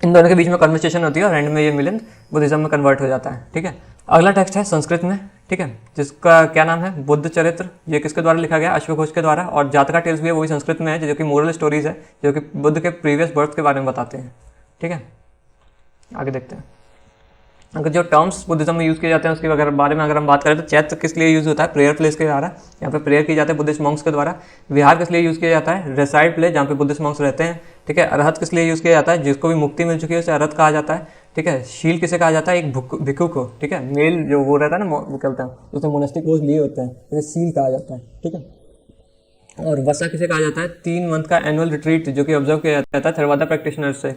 इन दोनों के बीच में कन्वर्सेशन होती है और एंड में ये मिलिंद बुद्धिज्म में कन्वर्ट हो जाता है, ठीक है। अगला टेक्स्ट है संस्कृत में, ठीक है, जिसका क्या नाम है, बुद्ध चरित्र। ये किसके द्वारा लिखा गया, अश्वघोष के द्वारा। और जातका टेल्स भी है, वही संस्कृत में है, जो कि मोरल स्टोरीज है, जो कि बुद्ध के प्रीवियस बर्थ के बारे में बताते हैं, ठीक है। आगे देखते हैं। अगर जो टर्म्स बुद्धिज्म में यूज़ किए जाते हैं उसके बारे में अगर हम बात करें तो चैत्र किस लिए यूज़ होता है, प्रेयर प्लेस के द्वारा, यहाँ पे प्रेयर की जाती है बुद्धिस्ट मॉन्क्स के द्वारा। विहार किस लिए यूज़ किया जाता है, रेसाइड प्लेस, जहाँ पे बुद्धिस्ट मॉन्क्स रहते हैं, ठीक है। अरहत किस लिए यूज़ किया जाता है, जिसको भी मुक्ति मिल चुकी है उसे अरहत कहा जाता है, ठीक है। शील किसे कहा जाता है, एक भिक्षु को, ठीक है, मेल जो वो रहता है ना, वो कहते हैं, उसने मोनेस्टिक रोज लिए होते हैं, इसे सील कहा जाता है, ठीक है। और वसा किसे कहा जाता है, 3 मंथ का एनुअल रिट्रीट जो कि ऑब्जर्व किया जाता है थेरवादा प्रैक्टिशनर से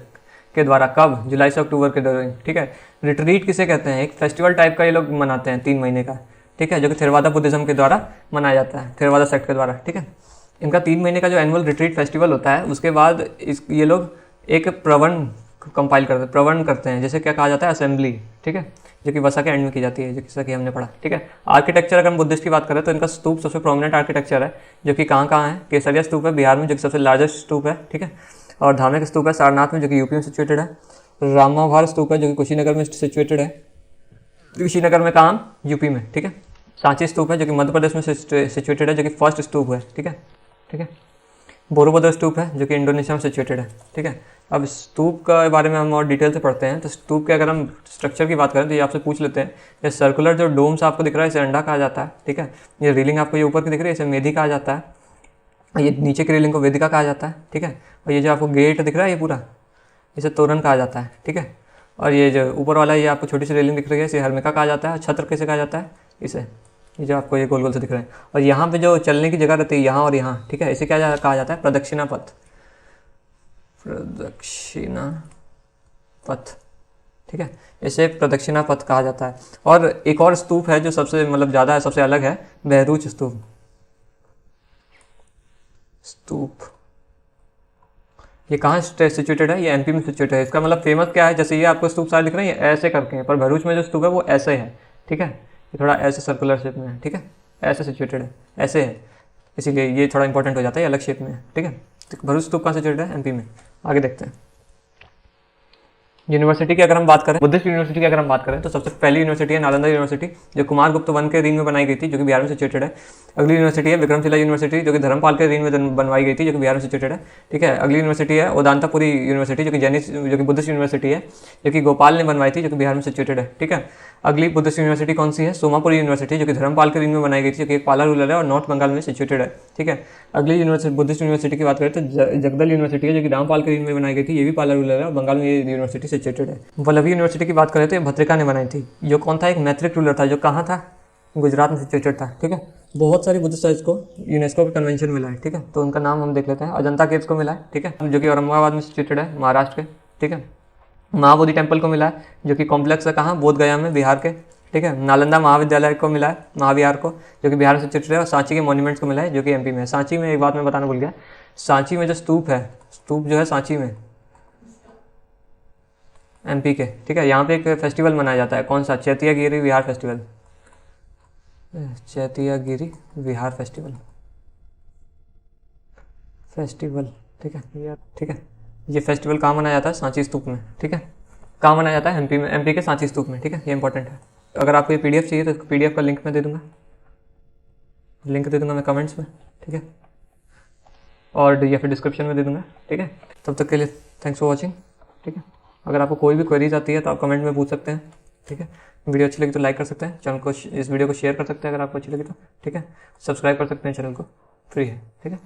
के द्वारा, कब, जुलाई से अक्टूबर के दौरान, ठीक है। रिट्रीट किसे कहते हैं, एक फेस्टिवल टाइप का ये लोग मनाते हैं 3 महीने का, ठीक है, जो कि थेरवादा बुद्धिज्म के द्वारा मनाया जाता है, थेरवादा सेक्ट के द्वारा, ठीक है। इनका 3 महीने का जो एनुअल रिट्रीट फेस्टिवल होता है, उसके बाद ये लोग एक प्रवण कंपाइल करते हैं, जैसे क्या कहा जाता है, असेंबली, ठीक है, जो कि वसा के एंड में की जाती है, जैसा कि हमने पढ़ा, ठीक है। आर्किटेक्चर अगर हम बुद्धिस्ट की बात करें तो इनका स्तूप सबसे प्रोमिनेंट आर्किटेक्चर है, जो कि कहाँ है, केसरिया स्तूप है बिहार में, जो कि सबसे लार्जेस्ट स्तूप है, ठीक है। और धार्मिक स्तूप है सारनाथ में, जो कि यूपी में सिचुएटेड है। रामाभार स्तूप है, जो कि कुशीनगर में सिचुएटेड है, कुशीनगर में कहाँ, यूपी में, ठीक है। सांची स्तूप है, जो कि मध्य प्रदेश में सिचुएटेड है, जो कि फर्स्ट स्तूप है, ठीक है, ठीक है। बोरोबदर स्तूप है, जो कि इंडोनेशिया में सिचुएटेड है, ठीक है। अब स्तूप का बारे में हम और डिटेल से पढ़ते हैं। तो स्तूप के अगर हम स्ट्रक्चर की बात करें तो ये आपसे पूछ लेते हैं, ये सर्कुलर जो डोम्स आपको दिख रहा है इसे अंडा कहा जाता है, ठीक है। ये रीलिंग आपको ये ऊपर की दिख रही है इसे मेधी कहा जाता है, ये नीचे की रेलिंग को वेदिका कहा जाता है, ठीक है। और ये जो आपको गेट दिख रहा है ये पूरा, इसे तोरण कहा जाता है, ठीक है। और ये जो ऊपर वाला ये आपको छोटी सी रेलिंग दिख रही है इसे हर्मिका कहा जाता है। छत्र कैसे कहा जाता है इसे, ये जो आपको ये गोल गोल से दिख रहे हैं। और यहाँ पे जो चलने की जगह रहती है यहाँ और यहाँ, ठीक है, इसे क्या कहा जाता है, प्रदक्षिणा पथ, प्रदक्षिणा पथ, ठीक है, इसे प्रदक्षिणा पथ कहा जाता है। और एक और स्तूप है जो सबसे मतलब ज़्यादा है, सबसे अलग है, बहरूच स्तूप, स्तूप ये कहाँ सिचुएटेड है, ये एमपी में सिचुएटेड है। इसका मतलब फेमस क्या है, जैसे ये आपको स्तूप सारे दिख रहे हैं ये ऐसे करके हैं, पर भरूच में जो स्तूप है वो ऐसे है, ठीक है, ये थोड़ा ऐसे सर्कुलर शेप में है, ठीक है, ऐसे सिचुएटेड है, ऐसे है, इसीलिए ये थोड़ा इंपॉर्टेंट हो जाता है, ये अलग शेप में है, ठीक है। तो भरूच स्तूप कहाँ सिचुएटेड है, एमपी में। आगे देखते हैं। यूनिवर्सिटी की अगर हम बात करें, बुद्धिस्ट यूनिवर्सिटी की अगर हम बात करें तो सबसे पहली यूनिवर्सिटी है नालंदा यूनिवर्सिटी, जो कुमारगुप्त वन के रीन में बनाई गई थी, जो कि बिहार में सिचुएटेड है। अगली यूनिवर्सिटी है विक्रमशिला यूनिवर्सिटी, जो कि धर्मपाल के रीन में बनवाई गई थी, जो कि बिहार में सिचुएटेड है, ठीक है। अगली यूनिवर्सिटी है उदांतापुरी यूनिवर्सिटी, जो कि बुद्धिस्ट यूनिवर्सिटी है, जो कि गोपाल ने बनवाई थी, जो कि बिहार में सिचुएटेड है, ठीक है। अगली बुद्धिस्ट यूनिवर्सिटी कौन सी है, सोमापुरी यूनिवर्सिटी, जो कि धर्मपाल के रीन में बनाई गई थी, जो कि एक पाला रूलर है और नॉर्थ बंगाल में सिचुएटेड है, ठीक है। अगली यूनिवर्सिटी बुद्धिस्ट यूनिवर्सिटी की बात करें तो जगदल यूनिवर्सिटी है, जो कि रामपाल के रीन में बनाई गई थी, ये भी पाला रूलर है और बंगाल में ये यूनिवर्सिटी सिचुएटेड है। वल्लभी यूनिवर्सिटी की बात करें तो भद्रिका ने बनाई थी, जो कौन था, एक मैत्रिक रूलर था, जो कहाँ था, गुजरात में सिचुएटेड था, ठीक है। बहुत सारी बुद्धिस्ट साइट्स को यूनेस्को का कन्वेंशन मिला है, ठीक है, तो उनका नाम हम देख लेते हैं। अजंता केव्स को मिला है, ठीक है, जो कि औरंगाबाद में सिचुएटेड है, महाराष्ट्र के, ठीक है। महाबोधि टेम्पल को मिला है, जो कि कॉम्प्लेक्स है कहाँ, बोध गया में, बिहार के, ठीक है। नालंदा महाविद्यालय को मिला है, महाविहार को, जो कि बिहार में सिचुएटेड है। और सांची के मॉन्यूमेंट्स को मिला है, जो कि एमपी में है। सांची में एक बात मैं बताना भूल गया, सांची में जो स्तूप है, स्तूप जो है सांची में एमपी के, ठीक है, यहाँ पे एक फेस्टिवल मनाया जाता है, कौन सा, चैतिया गिरी विहार फेस्टिवल, चैतियागिरी विहार फेस्टिवल, ठीक है ये, ठीक है। ये फेस्टिवल कहाँ मनाया जाता है? सांची स्तूप में, ठीक है। कहाँ मनाया जाता है? एमपी में, एमपी के सांची स्तूप में, ठीक है। ये इंपॉर्टेंट है। अगर आपको ये पीडीएफ चाहिए तो पीडीएफ का लिंक मैं दे दूँगा, लिंक दे दूँगा मैं कमेंट्स में, ठीक है, और या फिर डिस्क्रिप्शन में दे दूँगा, ठीक है। तब तक के लिए थैंक्स फॉर वॉचिंग, ठीक है। अगर आपको कोई भी क्वेरीज आती है तो आप कमेंट में पूछ सकते हैं, ठीक है। वीडियो अच्छी लगी तो लाइक कर सकते हैं, चैनल को, इस वीडियो को शेयर कर सकते हैं अगर आपको अच्छी लगी तो, ठीक है। सब्सक्राइब कर सकते हैं, चैनल को फ्री है, ठीक है।